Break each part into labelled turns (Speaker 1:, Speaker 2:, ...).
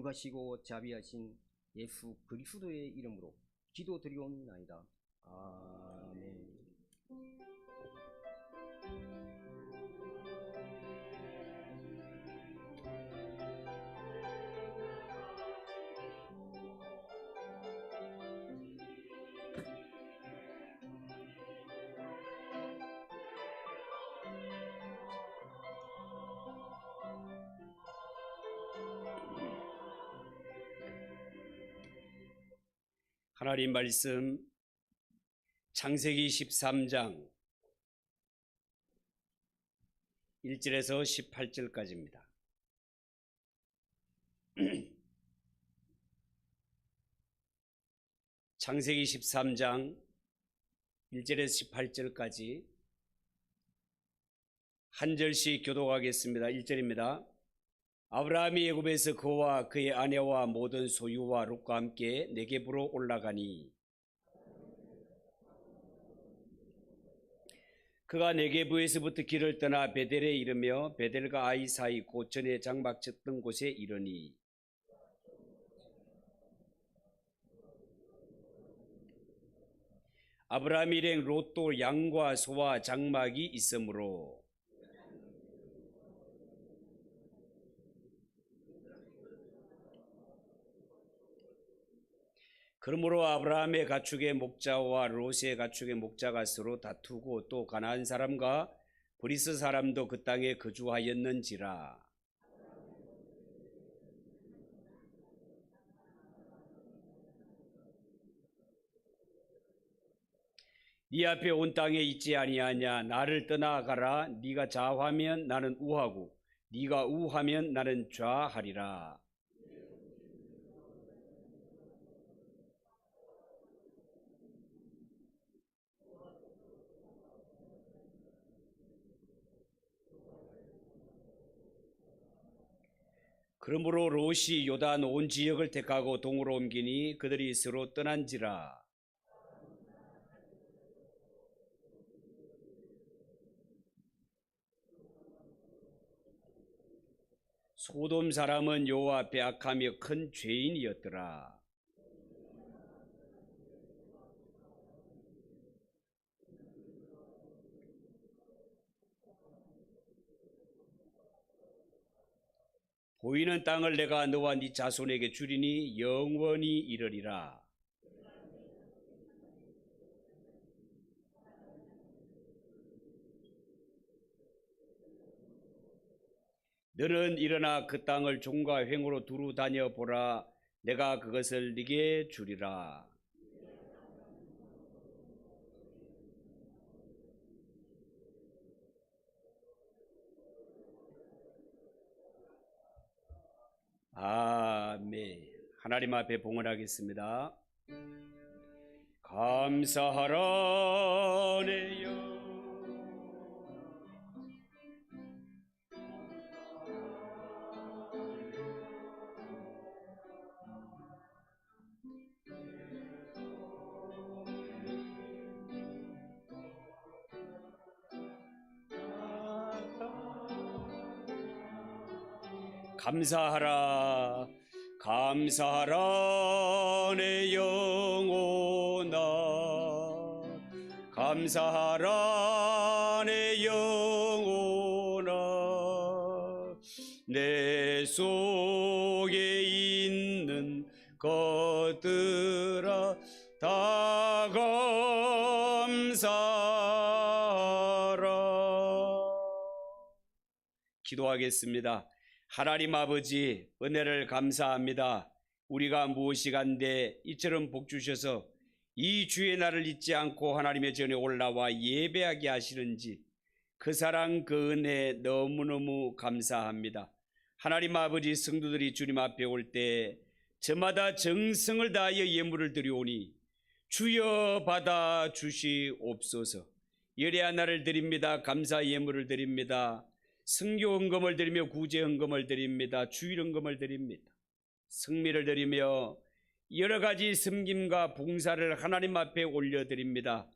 Speaker 1: 거룩하시고 자비하신 예수 그리스도의 이름으로 기도드리옵나이다. 아멘.
Speaker 2: 하나님 말씀 창세기 13장 1절에서 18절까지입니다. 창세기 13장 1절에서 18절까지 한 절씩 교독하겠습니다. 1절입니다. 아브라함이 애굽에서 그와 그의 아내와 모든 소유와 롯과 함께 네겝으로 올라가니 그가 네겝에서부터 길을 떠나 베델에 이르며 베델과 아이 사이 곧 전에 장막 쳤던 곳에 이르니 아브라함이 일행 롯도 양과 소와 장막이 있으므로 그러므로 아브라함의 가축의 목자와 롯의 가축의 목자가 서로 다투고 또 가나안 사람과 브리스 사람도 그 땅에 거주하였는지라. 네 앞에 온 땅에 있지 아니하냐. 나를 떠나가라. 네가 좌하면 나는 우하고 네가 우하면 나는 좌하리라. 그러므로 롯이 요단 온 지역을 택하고 동으로 옮기니 그들이 서로 떠난지라. 소돔 사람은 여호와 앞에 악하며 큰 죄인이었더라. 보이는 땅을 내가 너와 네 자손에게 주리니 영원히 이르리라. 너는 일어나 그 땅을 종과 횡으로 두루 다녀 보라. 내가 그것을 네게 주리라. 아멘. 하나님 앞에 봉헌하겠습니다. 감사하라 내 영 감사하라 감사하라 내 영혼아 감사하라 내 영혼아 내 속에 있는 것들아 다 감사하라. 기도하겠습니다. 하나님 아버지, 은혜를 감사합니다. 우리가 무엇이간데 이처럼 복 주셔서 이 주의 날을 잊지 않고 하나님의 전에 올라와 예배하게 하시는지 그 사랑 그 은혜 너무너무 감사합니다. 하나님 아버지, 성도들이 주님 앞에 올 때 저마다 정성을 다하여 예물을 드리오니 주여 받아 주시옵소서. 예례한 날을 드립니다. 감사 예물을 드립니다. 성교 헌금을 드리며 구제 헌금을 드립니다. 주일 헌금을 드립니다. 성미를 드리며 여러 가지 섬김과 봉사를 하나님 앞에 올려드립니다.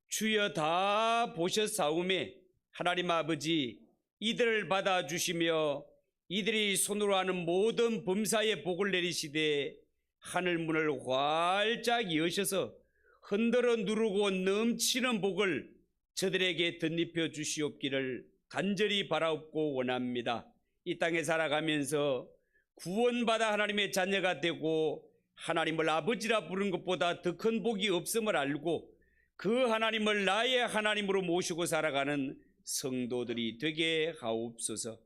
Speaker 2: 주여 다 보셨사오매 하나님 아버지 이들을 받아주시며 이들이 손으로 하는 모든 범사에 복을 내리시되 하늘 문을 활짝 여셔서 흔들어 누르고 넘치는 복을 저들에게 덧입혀 주시옵기를 간절히 바라옵고 원합니다. 이 땅에 살아가면서 구원받아 하나님의 자녀가 되고 하나님을 아버지라 부르는 것보다 더 큰 복이 없음을 알고 그 하나님을 나의 하나님으로 모시고 살아가는 성도들이 되게 하옵소서.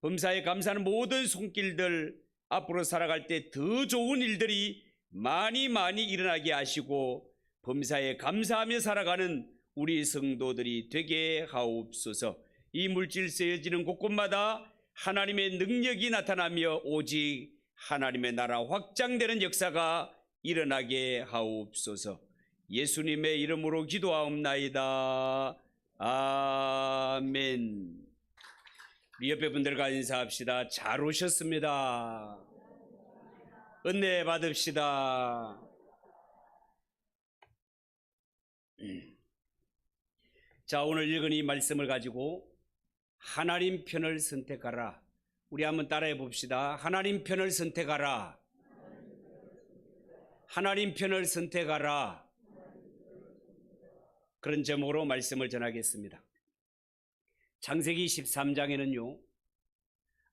Speaker 2: 범사에 감사하는 모든 손길들 앞으로 살아갈 때 더 좋은 일들이 많이 일어나게 하시고 범사에 감사하며 살아가는 우리 성도들이 되게 하옵소서. 이 물질 쓰여지는 곳곳마다 하나님의 능력이 나타나며 오직 하나님의 나라 확장되는 역사가 일어나게 하옵소서. 예수님의 이름으로 기도하옵나이다. 아멘. 우리 옆에 분들과 인사합시다. 잘 오셨습니다. 은혜 받읍시다. 자, 오늘 읽은 이 말씀을 가지고 하나님 편을 선택하라. 우리 한번 따라해 봅시다. 하나님 편을 선택하라. 하나님 편을 선택하라. 그런 제목으로 말씀을 전하겠습니다. 창세기 13장에는요,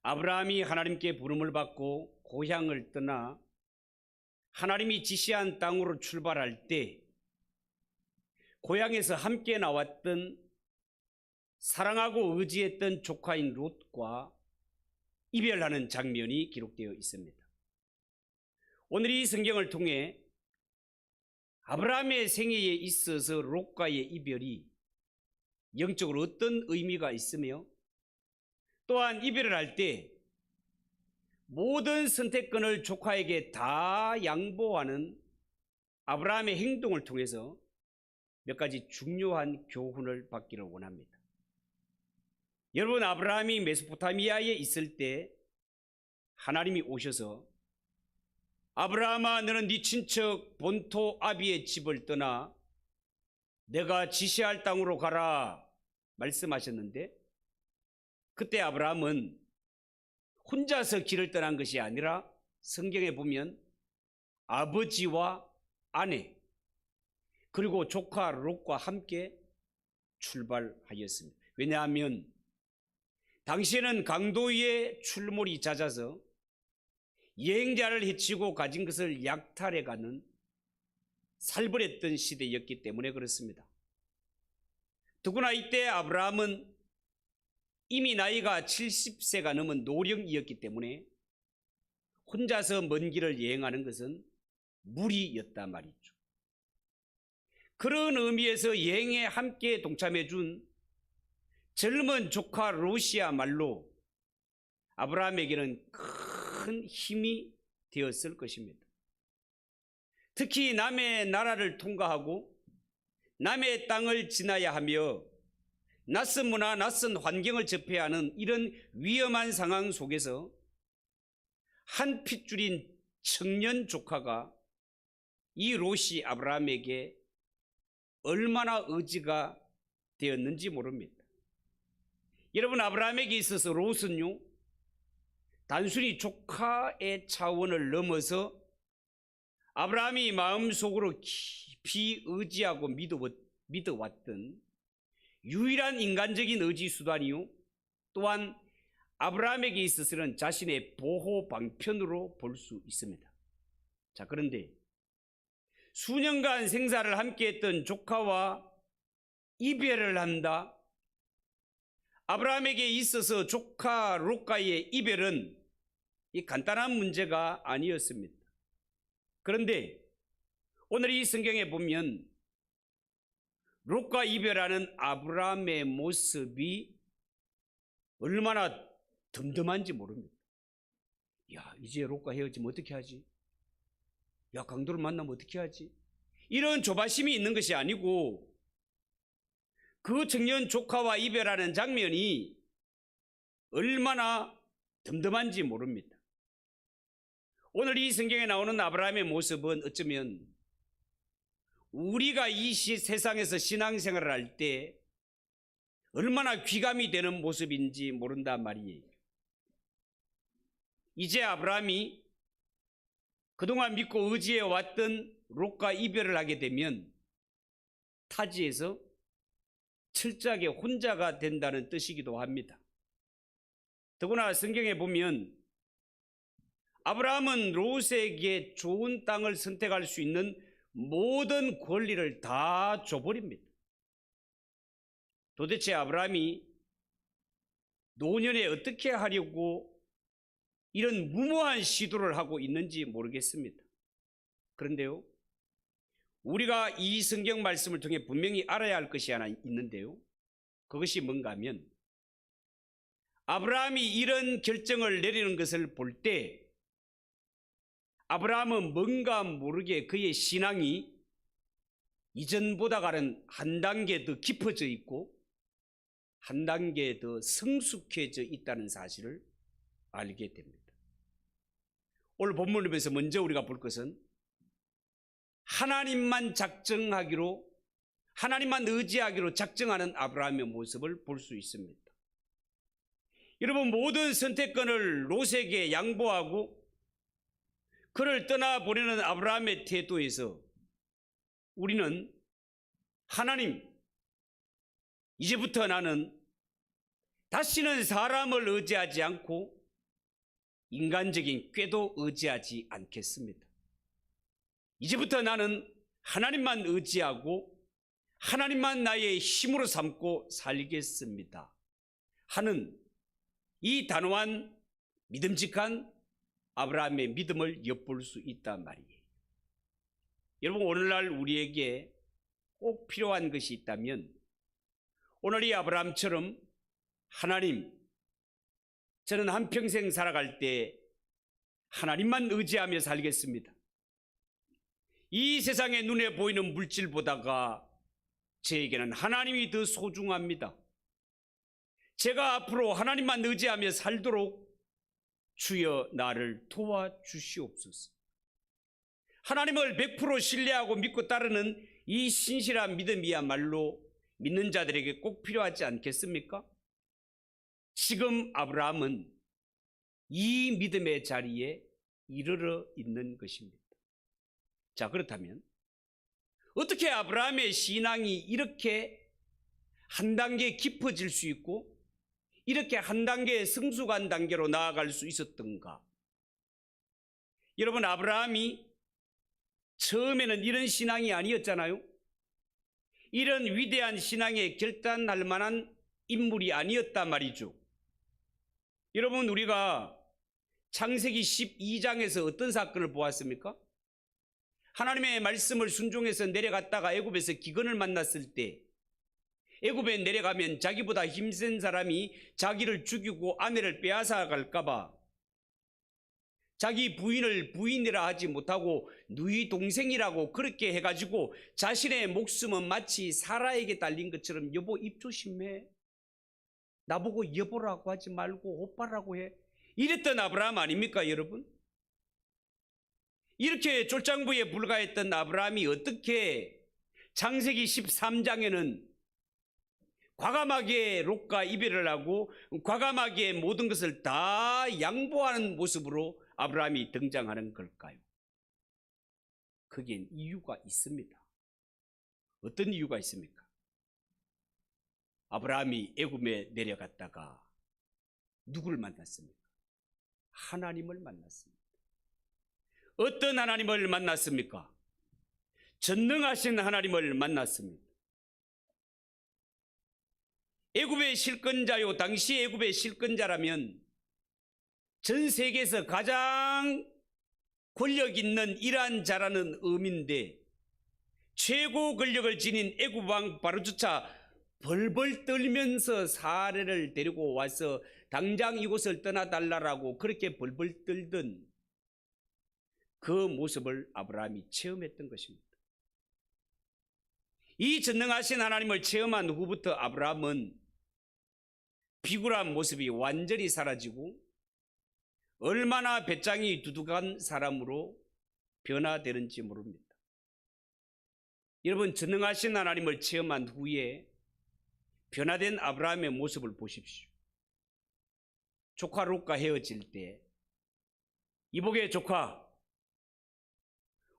Speaker 2: 아브라함이 하나님께 부름을 받고 고향을 떠나 하나님이 지시한 땅으로 출발할 때 고향에서 함께 나왔던 사랑하고 의지했던 조카인 롯과 이별하는 장면이 기록되어 있습니다. 오늘 이 성경을 통해 아브라함의 생애에 있어서 롯과의 이별이 영적으로 어떤 의미가 있으며 또한 이별을 할 때 모든 선택권을 조카에게 다 양보하는 아브라함의 행동을 통해서 몇 가지 중요한 교훈을 받기를 원합니다. 여러분, 아브라함이 메소포타미아에 있을 때 하나님이 오셔서 아브라함아, 너는 네 친척 본토 아비의 집을 떠나 내가 지시할 땅으로 가라 말씀하셨는데, 그때 아브라함은 혼자서 길을 떠난 것이 아니라 성경에 보면 아버지와 아내 그리고 조카 롯과 함께 출발하였습니다. 왜냐하면 당시에는 강도 위에 출몰이 잦아서 여행자를 해치고 가진 것을 약탈해가는 살벌했던 시대였기 때문에 그렇습니다. 더구나 이때 아브라함은 이미 나이가 70세가 넘은 노령이었기 때문에 혼자서 먼 길을 여행하는 것은 무리였단 말이죠. 그런 의미에서 여행에 함께 동참해 준 젊은 조카 롯이야말로 아브라함에게는 큰 힘이 되었을 것입니다. 특히 남의 나라를 통과하고 남의 땅을 지나야 하며 낯선 문화, 낯선 환경을 접해야 하는 이런 위험한 상황 속에서 한 핏줄인 청년 조카가 이 롯이 아브라함에게 얼마나 의지가 되었는지 모릅니다. 여러분, 아브라함에게 있어서 롯은요, 단순히 조카의 차원을 넘어서 아브라함이 마음속으로 깊이 의지하고 믿어왔던 유일한 인간적인 의지 수단이요, 또한 아브라함에게 있어서는 자신의 보호 방편으로 볼 수 있습니다. 자, 그런데 수년간 생사를 함께했던 조카와 이별을 한다. 아브라함에게 있어서 조카 롯과의 이별은 이 간단한 문제가 아니었습니다. 그런데 오늘 이 성경에 보면 롯과 이별하는 아브라함의 모습이 얼마나 덤덤한지 모릅니다. 야, 이제 롯과 헤어지면 어떻게 하지? 야, 강도를 만나면 어떻게 하지? 이런 조바심이 있는 것이 아니고 그 청년 조카와 이별하는 장면이 얼마나 덤덤한지 모릅니다. 오늘 이 성경에 나오는 아브라함의 모습은 어쩌면 우리가 이 세상에서 신앙생활을 할 때 얼마나 귀감이 되는 모습인지 모른단 말이에요. 이제 아브라함이 그동안 믿고 의지해 왔던 롯과 이별을 하게 되면 타지에서 철저하게 혼자가 된다는 뜻이기도 합니다. 더구나 성경에 보면 아브라함은 롯에게 좋은 땅을 선택할 수 있는 모든 권리를 다 줘버립니다. 도대체 아브라함이 노년에 어떻게 하려고 이런 무모한 시도를 하고 있는지 모르겠습니다. 그런데요, 우리가 이 성경 말씀을 통해 분명히 알아야 할 것이 하나 있는데요, 그것이 뭔가 하면 아브라함이 이런 결정을 내리는 것을 볼 때 아브라함은 뭔가 모르게 그의 신앙이 이전보다는 한 단계 더 깊어져 있고 한 단계 더 성숙해져 있다는 사실을 알게 됩니다. 오늘 본문을 보면서 먼저 우리가 볼 것은 하나님만 작정하기로, 하나님만 의지하기로 작정하는 아브라함의 모습을 볼 수 있습니다. 여러분, 모든 선택권을 롯에게 양보하고 그를 떠나보내는 아브라함의 태도에서 우리는 하나님, 이제부터 나는 다시는 사람을 의지하지 않고 인간적인 꾀도 의지하지 않겠습니다. 이제부터 나는 하나님만 의지하고 하나님만 나의 힘으로 삼고 살겠습니다 하는 이 단호한 믿음직한 아브라함의 믿음을 엿볼 수 있단 말이에요. 여러분, 오늘날 우리에게 꼭 필요한 것이 있다면 오늘 이 아브라함처럼 하나님, 저는 한평생 살아갈 때 하나님만 의지하며 살겠습니다. 이 세상의 눈에 보이는 물질보다가 저에게는 하나님이 더 소중합니다. 제가 앞으로 하나님만 의지하며 살도록 주여 나를 도와주시옵소서. 하나님을 100% 신뢰하고 믿고 따르는 이 신실한 믿음이야말로 믿는 자들에게 꼭 필요하지 않겠습니까? 지금 아브라함은 이 믿음의 자리에 이르러 있는 것입니다. 자, 그렇다면 어떻게 아브라함의 신앙이 이렇게 한 단계 깊어질 수 있고 이렇게 한 단계 성숙한 단계로 나아갈 수 있었던가? 여러분, 아브라함이 처음에는 이런 신앙이 아니었잖아요. 이런 위대한 신앙에 결단할 만한 인물이 아니었단 말이죠. 여러분, 우리가 창세기 12장에서 어떤 사건을 보았습니까? 하나님의 말씀을 순종해서 내려갔다가 애굽에서 기근을 만났을 때 애굽에 내려가면 자기보다 힘센 사람이 자기를 죽이고 아내를 빼앗아 갈까봐 자기 부인을 부인이라 하지 못하고 누이 동생이라고 그렇게 해가지고 자신의 목숨은 마치 사라에게 달린 것처럼 여보 입 조심해, 나보고 여보라고 하지 말고 오빠라고 해, 이랬던 아브라함 아닙니까 여러분? 이렇게 쫄장부에 불과했던 아브라함이 어떻게 창세기 13장에는 과감하게 롯과 이별을 하고 과감하게 모든 것을 다 양보하는 모습으로 아브라함이 등장하는 걸까요? 거기엔 이유가 있습니다. 어떤 이유가 있습니까? 아브라함이 애굽에 내려갔다가 누구를 만났습니까? 하나님을 만났습니다. 어떤 하나님을 만났습니까? 전능하신 하나님을 만났습니다. 애굽의 실권자요, 당시 애굽의 실권자라면 전 세계에서 가장 권력 있는 이란 자라는 의미인데 최고 권력을 지닌 애굽 왕 바로조차 벌벌 떨면서 사례를 데리고 와서 당장 이곳을 떠나달라고 그렇게 벌벌 떨던 그 모습을 아브라함이 체험했던 것입니다. 이 전능하신 하나님을 체험한 후부터 아브라함은 비굴한 모습이 완전히 사라지고 얼마나 배짱이 두둑한 사람으로 변화되는지 모릅니다. 여러분, 전능하신 하나님을 체험한 후에 변화된 아브라함의 모습을 보십시오. 조카 롯과 헤어질 때 이복의 조카,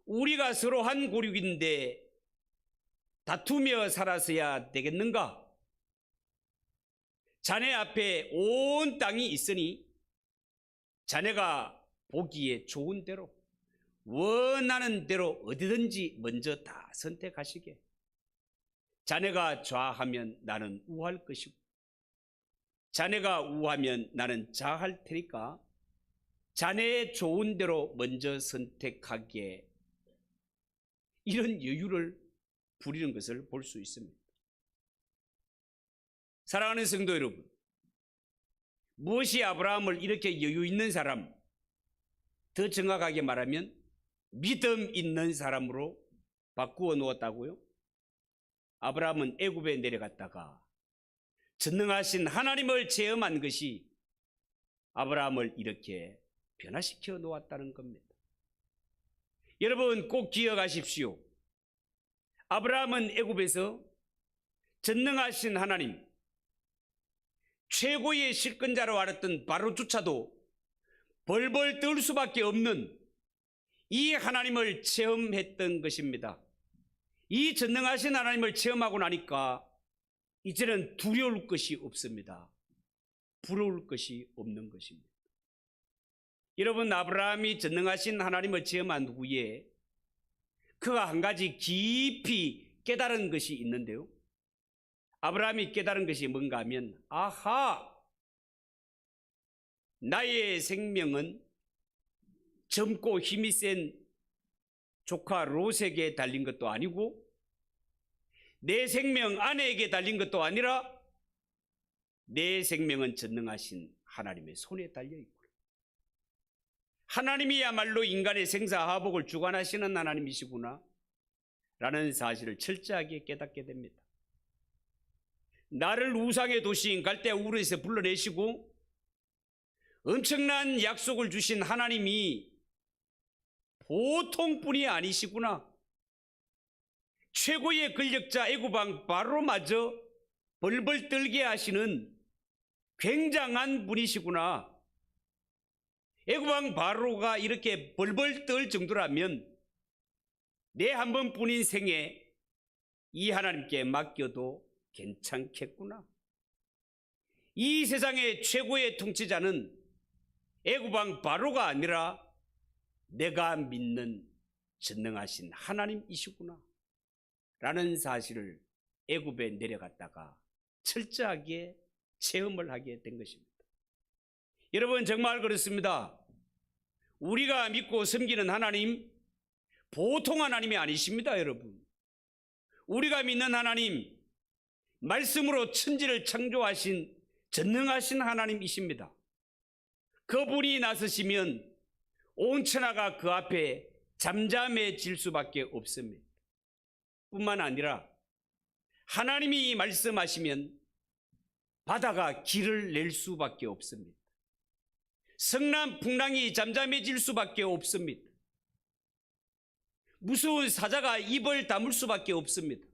Speaker 2: 우리가 서로 한 고륙인데 다투며 살아서야 되겠는가? 자네 앞에 온 땅이 있으니 자네가 보기에 좋은 대로 원하는 대로 어디든지 먼저 다 선택하시게. 자네가 좌하면 나는 우할 것이고 자네가 우하면 나는 좌할 테니까 자네의 좋은 대로 먼저 선택하게. 이런 여유를 부리는 것을 볼 수 있습니다. 사랑하는 성도 여러분, 무엇이 아브라함을 이렇게 여유 있는 사람, 더 정확하게 말하면 믿음 있는 사람으로 바꾸어 놓았다고요? 아브라함은 애굽에 내려갔다가 전능하신 하나님을 체험한 것이 아브라함을 이렇게 변화시켜 놓았다는 겁니다. 여러분 꼭 기억하십시오. 아브라함은 애굽에서 전능하신 하나님, 최고의 실권자로 알았던 바로조차도 벌벌 떨 수밖에 없는 이 하나님을 체험했던 것입니다. 이 전능하신 하나님을 체험하고 나니까 이제는 두려울 것이 없습니다. 부러울 것이 없는 것입니다. 여러분, 아브라함이 전능하신 하나님을 체험한 후에 그가 한 가지 깊이 깨달은 것이 있는데요. 아브라함이 깨달은 것이 뭔가 하면, 아하! 나의 생명은 젊고 힘이 센 조카 롯에게 달린 것도 아니고 내 생명 아내에게 달린 것도 아니라 내 생명은 전능하신 하나님의 손에 달려있고 하나님이야말로 인간의 생사화복을 주관하시는 하나님이시구나 라는 사실을 철저하게 깨닫게 됩니다. 나를 우상의 도시인 갈대아 우르에서 불러내시고 엄청난 약속을 주신 하나님이 보통 분이 아니시구나. 최고의 권력자 애굽왕 바로마저 벌벌 떨게 하시는 굉장한 분이시구나. 애굽왕 바로가 이렇게 벌벌 떨 정도라면 내 한 번뿐인 생에 이 하나님께 맡겨도 괜찮겠구나. 이 세상의 최고의 통치자는 애굽왕 바로가 아니라 내가 믿는 전능하신 하나님이시구나 라는 사실을 애굽에 내려갔다가 철저하게 체험을 하게 된 것입니다. 여러분, 정말 그렇습니다. 우리가 믿고 섬기는 하나님 보통 하나님이 아니십니다. 여러분, 우리가 믿는 하나님 말씀으로 천지를 창조하신 전능하신 하나님이십니다. 그분이 나서시면 온 천하가 그 앞에 잠잠해질 수밖에 없습니다. 뿐만 아니라 하나님이 말씀하시면 바다가 길을 낼 수밖에 없습니다. 성남 풍랑이 잠잠해질 수밖에 없습니다. 무서운 사자가 입을 다물 수밖에 없습니다.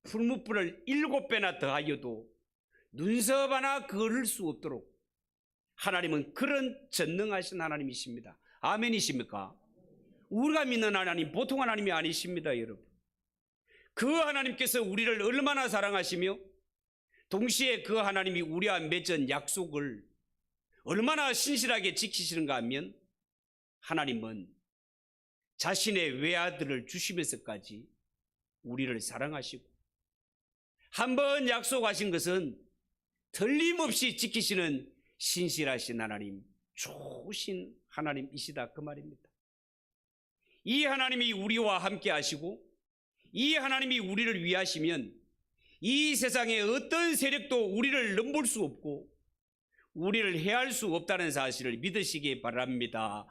Speaker 2: 풀무불을 7배나 더하여도 눈썹 하나 그을 수 없도록 하나님은 그런 전능하신 하나님이십니다. 아멘이십니까? 우리가 믿는 하나님 보통 하나님이 아니십니다. 여러분, 그 하나님께서 우리를 얼마나 사랑하시며 동시에 그 하나님이 우리와 맺은 약속을 얼마나 신실하게 지키시는가 하면 하나님은 자신의 외아들을 주시면서까지 우리를 사랑하시고 한번 약속하신 것은 틀림없이 지키시는 신실하신 하나님, 좋으신 하나님이시다 그 말입니다. 이 하나님이 우리와 함께 하시고 이 하나님이 우리를 위하시면 이 세상의 어떤 세력도 우리를 넘볼 수 없고 우리를 해할 수 없다는 사실을 믿으시기 바랍니다.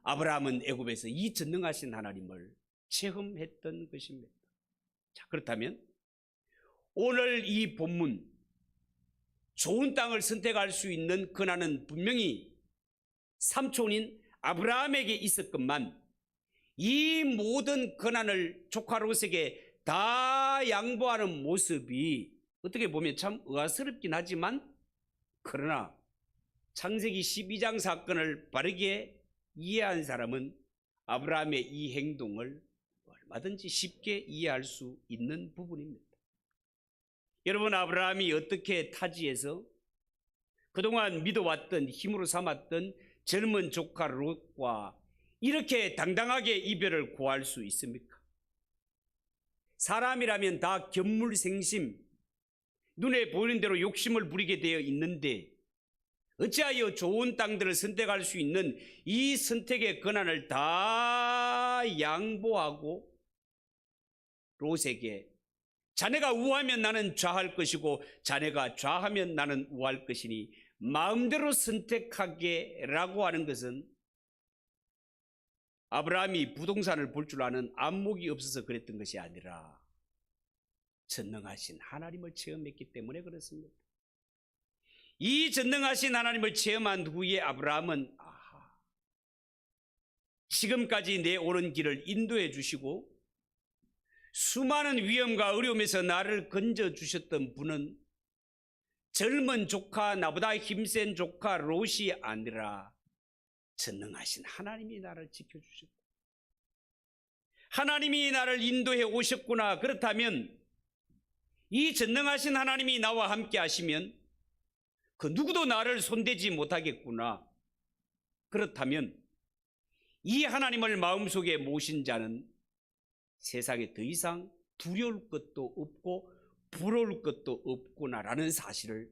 Speaker 2: 아브라함은 애굽에서 이 전능하신 하나님을 체험했던 것입니다. 자, 그렇다면 오늘 이 본문 좋은 땅을 선택할 수 있는 권한은 분명히 삼촌인 아브라함에게 있었건만 이 모든 권한을 조카 롯에게 다 양보하는 모습이 어떻게 보면 참 의아스럽긴 하지만 그러나 창세기 12장 사건을 바르게 이해한 사람은 아브라함의 이 행동을 얼마든지 쉽게 이해할 수 있는 부분입니다. 여러분, 아브라함이 어떻게 타지에서 그동안 믿어왔던 힘으로 삼았던 젊은 조카 롯과 이렇게 당당하게 이별을 고할 수 있습니까? 사람이라면 다 견물생심, 눈에 보이는 대로 욕심을 부리게 되어 있는데 어찌하여 좋은 땅들을 선택할 수 있는 이 선택의 권한을 다 양보하고 롯에게 자네가 우하면 나는 좌할 것이고 자네가 좌하면 나는 우할 것이니 마음대로 선택하게라고 하는 것은 아브라함이 부동산을 볼 줄 아는 안목이 없어서 그랬던 것이 아니라 전능하신 하나님을 체험했기 때문에 그렇습니다. 이 전능하신 하나님을 체험한 후에 아브라함은 지금까지 내 오는 길을 인도해 주시고 수많은 위험과 어려움에서 나를 건져 주셨던 분은 젊은 조카, 나보다 힘센 조카 롯이 아니라 전능하신 하나님이 나를 지켜주셨고 하나님이 나를 인도해 오셨구나. 그렇다면 이 전능하신 하나님이 나와 함께 하시면 그 누구도 나를 손대지 못하겠구나. 그렇다면 이 하나님을 마음속에 모신 자는 세상에 더 이상 두려울 것도 없고 부러울 것도 없구나라는 사실을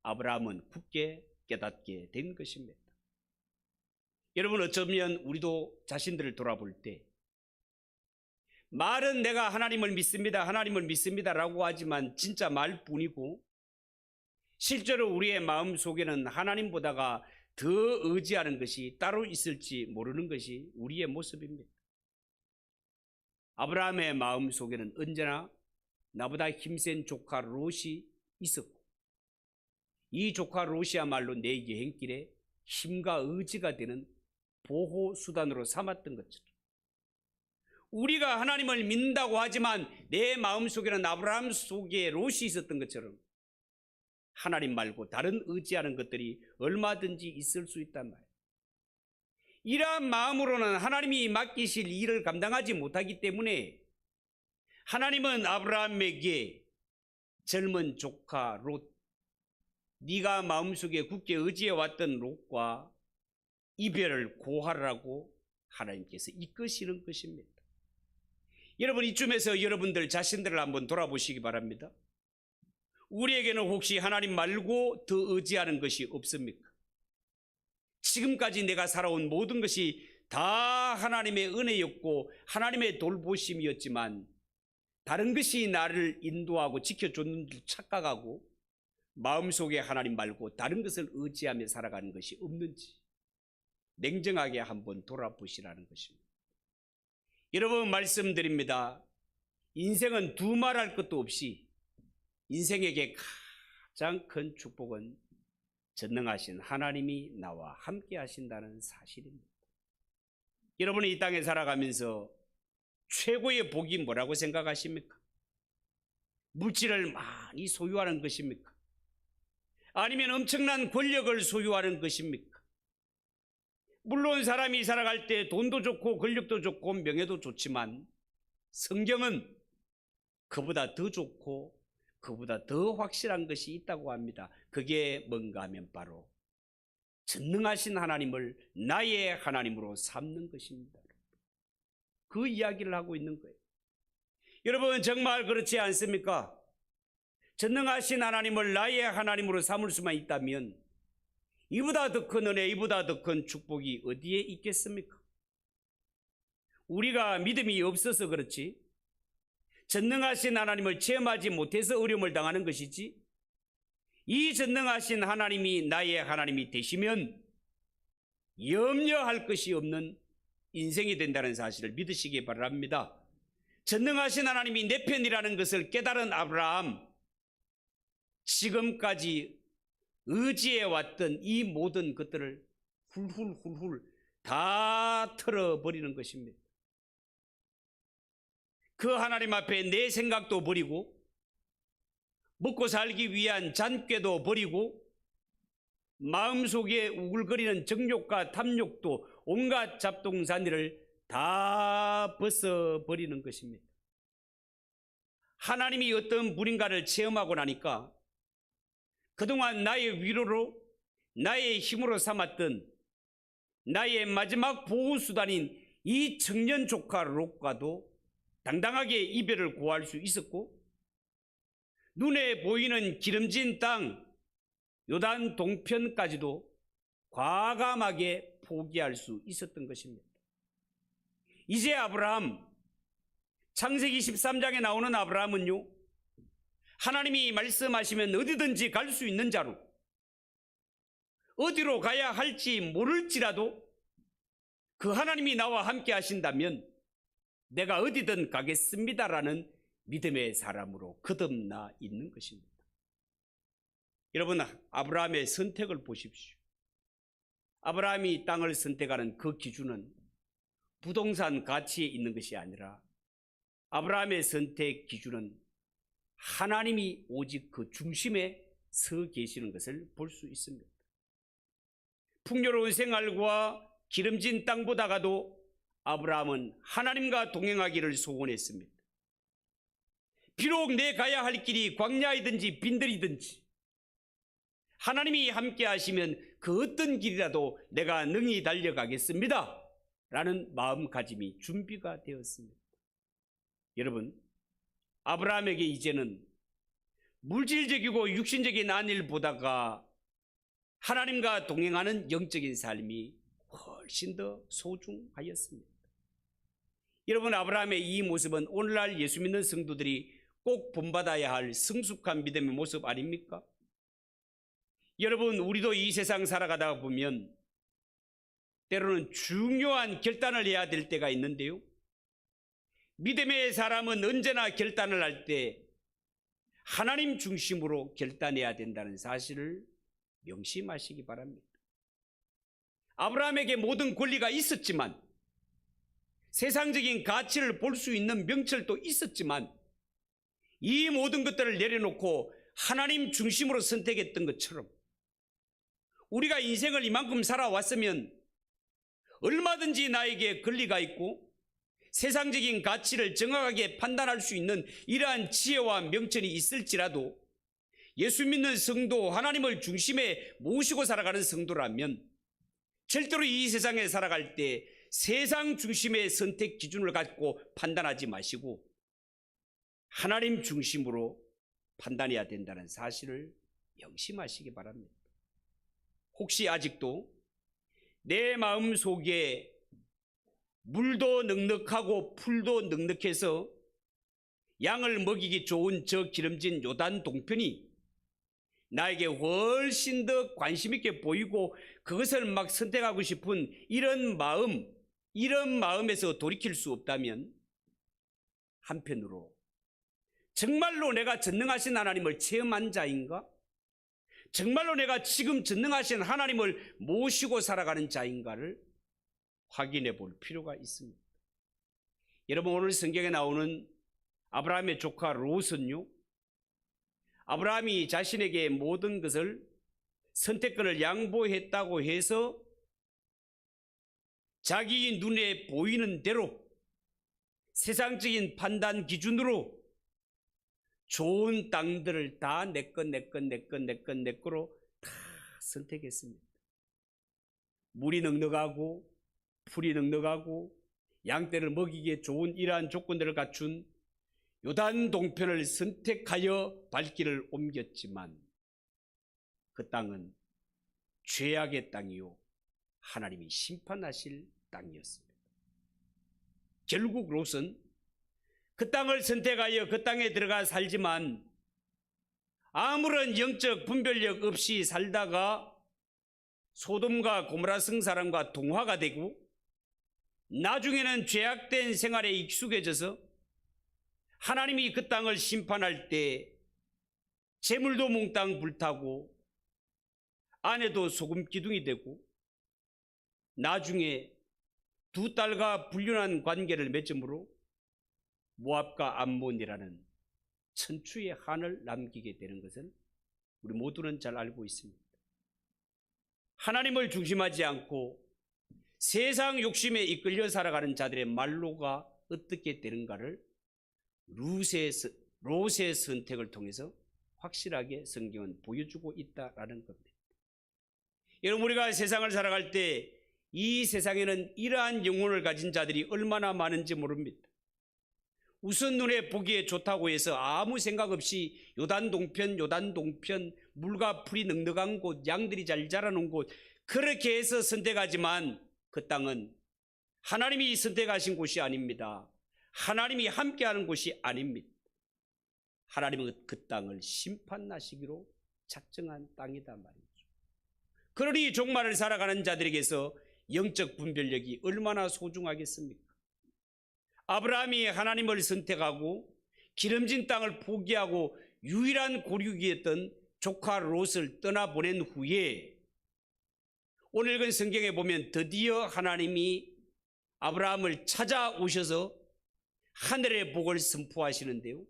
Speaker 2: 아브라함은 굳게 깨닫게 된 것입니다. 여러분, 어쩌면 우리도 자신들을 돌아볼 때 말은 내가 하나님을 믿습니다, 하나님을 믿습니다라고 하지만 진짜 말뿐이고 실제로 우리의 마음속에는 하나님보다가 더 의지하는 것이 따로 있을지 모르는 것이 우리의 모습입니다. 아브라함의 마음속에는 언제나 나보다 힘센 조카 롯이 있었고 이 조카 롯이야말로 내 여행길에 힘과 의지가 되는 보호수단으로 삼았던 것처럼 우리가 하나님을 믿는다고 하지만 내 마음속에는 아브라함 속에 롯이 있었던 것처럼 하나님 말고 다른 의지하는 것들이 얼마든지 있을 수 있단 말이에요. 이러한 마음으로는 하나님이 맡기실 일을 감당하지 못하기 때문에 하나님은 아브라함에게 젊은 조카 롯, 네가 마음속에 굳게 의지해왔던 롯과 이별을 고하라고 하나님께서 이끄시는 것입니다. 여러분, 이쯤에서 여러분들 자신들을 한번 돌아보시기 바랍니다. 우리에게는 혹시 하나님 말고 더 의지하는 것이 없습니까? 지금까지 내가 살아온 모든 것이 다 하나님의 은혜였고 하나님의 돌보심이었지만 다른 것이 나를 인도하고 지켜줬는 줄 착각하고 마음속에 하나님 말고 다른 것을 의지하며 살아가는 것이 없는지 냉정하게 한번 돌아보시라는 것입니다. 여러분, 말씀드립니다. 인생은 두말할 것도 없이 인생에게 가장 큰 축복은 전능하신 하나님이 나와 함께 하신다는 사실입니다. 여러분이 이 땅에 살아가면서 최고의 복이 뭐라고 생각하십니까? 물질을 많이 소유하는 것입니까? 아니면 엄청난 권력을 소유하는 것입니까? 물론 사람이 살아갈 때 돈도 좋고 권력도 좋고 명예도 좋지만 성경은 그보다 더 좋고 그보다 더 확실한 것이 있다고 합니다. 그게 뭔가 하면 바로 전능하신 하나님을 나의 하나님으로 삼는 것입니다. 그 이야기를 하고 있는 거예요. 여러분, 정말 그렇지 않습니까? 전능하신 하나님을 나의 하나님으로 삼을 수만 있다면 이보다 더 큰 은혜, 이보다 더 큰 축복이 어디에 있겠습니까? 우리가 믿음이 없어서 그렇지 전능하신 하나님을 체험하지 못해서 어려움을 당하는 것이지 이 전능하신 하나님이 나의 하나님이 되시면 염려할 것이 없는 인생이 된다는 사실을 믿으시기 바랍니다. 전능하신 하나님이 내 편이라는 것을 깨달은 아브라함, 지금까지 의지해왔던 이 모든 것들을 훌훌훌훌 다 털어버리는 것입니다. 그 하나님 앞에 내 생각도 버리고 먹고 살기 위한 잔꾀도 버리고 마음속에 우글거리는 정욕과 탐욕도 온갖 잡동사니를 다 벗어버리는 것입니다. 하나님이 어떤 분인가를 체험하고 나니까 그동안 나의 위로로, 나의 힘으로 삼았던 나의 마지막 보호수단인 이 청년 조카 롯과도 당당하게 이별을 고할 수 있었고, 눈에 보이는 기름진 땅 요단 동편까지도 과감하게 포기할 수 있었던 것입니다. 이제 아브라함, 창세기 13장에 나오는 아브라함은요, 하나님이 말씀하시면 어디든지 갈 수 있는 자로, 어디로 가야 할지 모를지라도 그 하나님이 나와 함께 하신다면 내가 어디든 가겠습니다라는 믿음의 사람으로 거듭나 있는 것입니다. 여러분, 아브라함의 선택을 보십시오. 아브라함이 땅을 선택하는 그 기준은 부동산 가치에 있는 것이 아니라 아브라함의 선택 기준은 하나님이 오직 그 중심에 서 계시는 것을 볼 수 있습니다. 풍요로운 생활과 기름진 땅보다가도 아브라함은 하나님과 동행하기를 소원했습니다. 비록 내 가야 할 길이 광야이든지 빈들이든지 하나님이 함께 하시면 그 어떤 길이라도 내가 능히 달려가겠습니다 라는 마음가짐이 준비가 되었습니다. 여러분, 아브라함에게 이제는 물질적이고 육신적인 안일보다가 하나님과 동행하는 영적인 삶이 훨씬 더 소중하였습니다. 여러분, 아브라함의 이 모습은 오늘날 예수 믿는 성도들이 꼭 본받아야 할 성숙한 믿음의 모습 아닙니까? 여러분, 우리도 이 세상 살아가다 보면 때로는 중요한 결단을 해야 될 때가 있는데요, 믿음의 사람은 언제나 결단을 할 때 하나님 중심으로 결단해야 된다는 사실을 명심하시기 바랍니다. 아브라함에게 모든 권리가 있었지만, 세상적인 가치를 볼 수 있는 명철도 있었지만, 이 모든 것들을 내려놓고 하나님 중심으로 선택했던 것처럼 우리가 인생을 이만큼 살아왔으면 얼마든지 나에게 권리가 있고 세상적인 가치를 정확하게 판단할 수 있는 이러한 지혜와 명철이 있을지라도 예수 믿는 성도, 하나님을 중심에 모시고 살아가는 성도라면 절대로 이 세상에 살아갈 때 세상 중심의 선택 기준을 갖고 판단하지 마시고 하나님 중심으로 판단해야 된다는 사실을 명심하시기 바랍니다. 혹시 아직도 내 마음 속에 물도 넉넉하고 풀도 넉넉해서 양을 먹이기 좋은 저 기름진 요단 동편이 나에게 훨씬 더 관심 있게 보이고 그것을 막 선택하고 싶은 이런 마음에서 돌이킬 수 없다면, 한편으로 정말로 내가 전능하신 하나님을 체험한 자인가? 정말로 내가 지금 전능하신 하나님을 모시고 살아가는 자인가를 확인해 볼 필요가 있습니다. 여러분, 오늘 성경에 나오는 아브라함의 조카 롯은요, 아브라함이 자신에게 모든 것을 선택권을 양보했다고 해서 자기 눈에 보이는 대로 세상적인 판단 기준으로 좋은 땅들을 다 내 거로 다 선택했습니다. 물이 넉넉하고 풀이 넉넉하고 양떼를 먹이기에 좋은 이러한 조건들을 갖춘 요단 동편을 선택하여 발길을 옮겼지만 그 땅은 죄악의 땅이요 하나님이 심판하실 땅이었습니다. 결국 롯은 그 땅을 선택하여 그 땅에 들어가 살지만 아무런 영적 분별력 없이 살다가 소돔과 고모라 성사람과 동화가 되고 나중에는 죄악된 생활에 익숙해져서 하나님이 그 땅을 심판할 때 재물도 몽땅 불타고 아내도 소금 기둥이 되고 나중에 두 딸과 불륜한 관계를 맺음으로 모압과 암몬이라는 천추의 한을 남기게 되는 것을 우리 모두는 잘 알고 있습니다. 하나님을 중심하지 않고 세상 욕심에 이끌려 살아가는 자들의 말로가 어떻게 되는가를 롯의 선택을 통해서 확실하게 성경은 보여주고 있다라는 겁니다. 여러분, 우리가 세상을 살아갈 때 이 세상에는 이러한 영혼을 가진 자들이 얼마나 많은지 모릅니다. 우선 눈에 보기에 좋다고 해서 아무 생각 없이 요단 동편 물과 풀이 넉넉한 곳, 양들이 잘 자라는 곳, 그렇게 해서 선택하지만 그 땅은 하나님이 선택하신 곳이 아닙니다. 하나님이 함께하는 곳이 아닙니다. 하나님은 그 땅을 심판하시기로 작정한 땅이다 말이죠. 그러니 종말을 살아가는 자들에게서 영적 분별력이 얼마나 소중하겠습니까? 아브라함이 하나님을 선택하고 기름진 땅을 포기하고 유일한 고륙이었던 조카 롯을 떠나보낸 후에 오늘 읽은 성경에 보면 드디어 하나님이 아브라함을 찾아오셔서 하늘의 복을 선포하시는데요,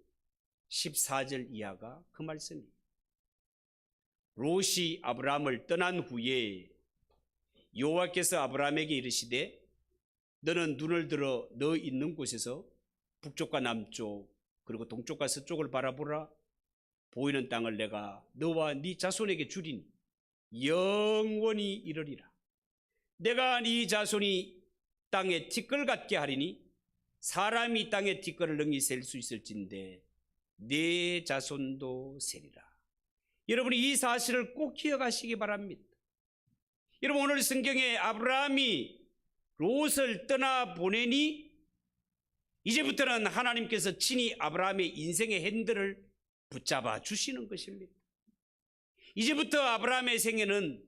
Speaker 2: 14절 이하가 그 말씀입니다. 롯이 아브라함을 떠난 후에 여호와께서 아브라함에게 이르시되 너는 눈을 들어 너 있는 곳에서 북쪽과 남쪽 그리고 동쪽과 서쪽을 바라보라. 보이는 땅을 내가 너와 네 자손에게 주리니 영원히 이르리라. 내가 네 자손이 땅에 티끌 같게 하리니 사람이 땅에 티끌을 능히 셀 수 있을진데 네 자손도 세리라. 여러분이 이 사실을 꼭 기억하시기 바랍니다. 여러분, 오늘 성경에 아브라함이 롯을 떠나보내니 이제부터는 하나님께서 친히 아브라함의 인생의 핸들을 붙잡아 주시는 것입니다. 이제부터 아브라함의 생애는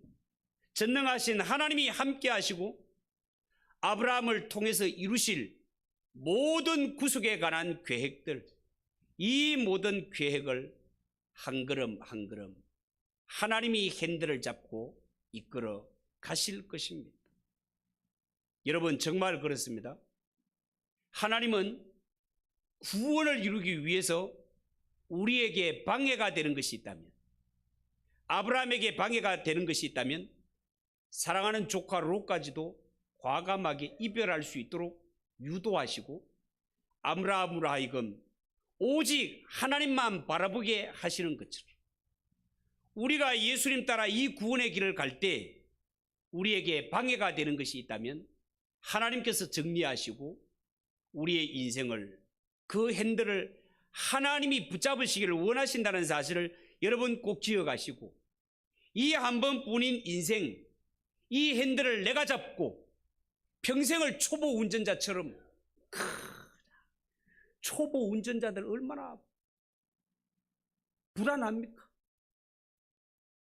Speaker 2: 전능하신 하나님이 함께 하시고 아브라함을 통해서 이루실 모든 구속에 관한 계획들, 이 모든 계획을 한 걸음 한 걸음 하나님이 핸들을 잡고 이끌어 가실 것입니다. 여러분, 정말 그렇습니다. 하나님은 구원을 이루기 위해서 우리에게 방해가 되는 것이 있다면, 아브라함에게 방해가 되는 것이 있다면 사랑하는 조카 롯까지도 과감하게 이별할 수 있도록 유도하시고 아브라함으로 하여금 오직 하나님만 바라보게 하시는 것처럼 우리가 예수님 따라 이 구원의 길을 갈 때 우리에게 방해가 되는 것이 있다면 하나님께서 정리하시고 우리의 인생을, 그 핸들을 하나님이 붙잡으시기를 원하신다는 사실을 여러분 꼭 기억하시고, 이 한 번뿐인 인생, 이 핸들을 내가 잡고 평생을 초보 운전자처럼, 초보 운전자들 얼마나 불안합니까?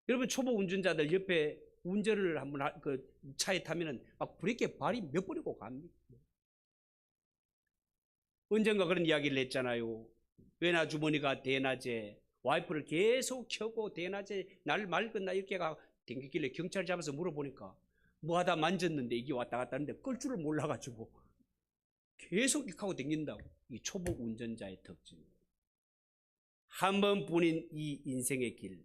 Speaker 2: 여러분, 초보 운전자들 옆에 운전을 한번 그 차에 타면은 막 브레이크에 발이 몇 번이고 갑니다. 언젠가 그런 이야기를 했잖아요. 외나 주머니가 대낮에 와이프를 계속 켜고 대낮에 날 맑은 이렇게 댕기길래 경찰 잡아서 물어보니까 뭐 하다 만졌는데 이게 왔다 갔다 하는데 끌 줄을 몰라가지고 계속 이렇게 하고 댕긴다고. 이 초보 운전자의 특징입니다. 한 번뿐인 이 인생의 길,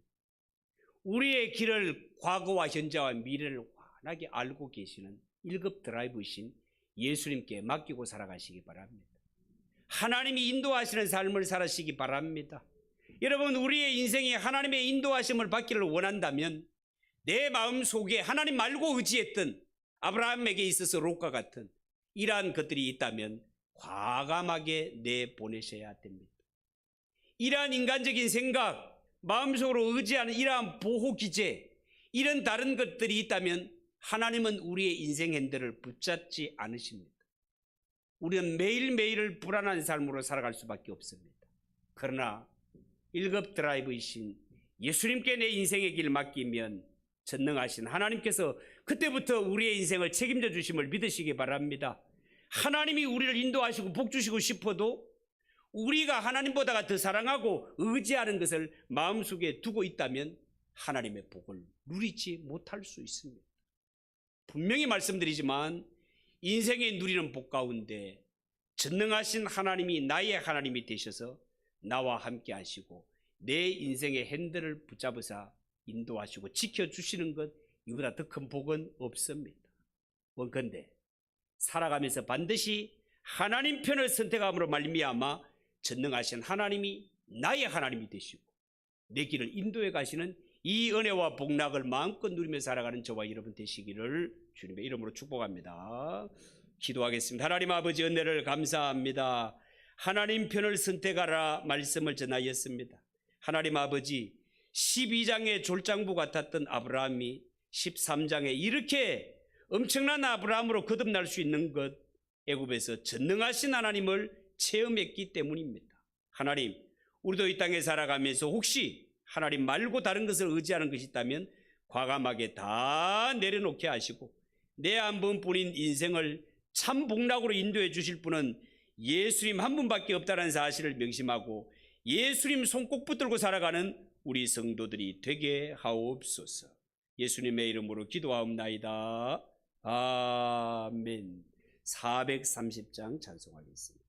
Speaker 2: 우리의 길을 과거와 현재와 미래를 환하게 알고 계시는 1급 드라이버이신 예수님께 맡기고 살아가시기 바랍니다. 하나님이 인도하시는 삶을 살아시기 바랍니다. 여러분, 우리의 인생이 하나님의 인도하심을 받기를 원한다면 내 마음 속에 하나님 말고 의지했던 아브라함에게 있어서 롯과 같은 이러한 것들이 있다면 과감하게 내보내셔야 됩니다. 이러한 인간적인 생각, 마음속으로 의지하는 이러한 보호기제, 이런 다른 것들이 있다면 하나님은 우리의 인생 핸들을 붙잡지 않으십니다. 우리는 매일매일을 불안한 삶으로 살아갈 수밖에 없습니다. 그러나 1급 드라이브이신 예수님께 내 인생의 길을 맡기면 전능하신 하나님께서 그때부터 우리의 인생을 책임져 주심을 믿으시기 바랍니다. 하나님이 우리를 인도하시고 복 주시고 싶어도 우리가 하나님보다가 더 사랑하고 의지하는 것을 마음속에 두고 있다면 하나님의 복을 누리지 못할 수 있습니다. 분명히 말씀드리지만 인생에 누리는 복 가운데 전능하신 하나님이 나의 하나님이 되셔서 나와 함께 하시고 내 인생의 핸들을 붙잡으사 인도하시고 지켜주시는 것, 이보다 더 큰 복은 없습니다. 원컨대 살아가면서 반드시 하나님 편을 선택함으로 말미암아 전능하신 하나님이 나의 하나님이 되시고 내 길을 인도해 가시는 이 은혜와 복락을 마음껏 누리며 살아가는 저와 여러분 되시기를 주님의 이름으로 축복합니다. 기도하겠습니다. 하나님 아버지 은혜를 감사합니다. 하나님 편을 선택하라 말씀을 전하였습니다. 하나님 아버지 12장의 졸장부 같았던 아브라함이 13장에 이렇게 엄청난 아브라함으로 거듭날 수 있는 것, 애굽에서 전능하신 하나님을 체험했기 때문입니다. 하나님, 우리도 이 땅에 살아가면서 혹시 하나님 말고 다른 것을 의지하는 것이 있다면 과감하게 다 내려놓게 하시고 내 한 번뿐인 인생을 참 복락으로 인도해 주실 분은 예수님 한 분밖에 없다는 사실을 명심하고 예수님 손꼭 붙들고 살아가는 우리 성도들이 되게 하옵소서. 예수님의 이름으로 기도하옵나이다. 아멘. 430장 찬송하겠습니다.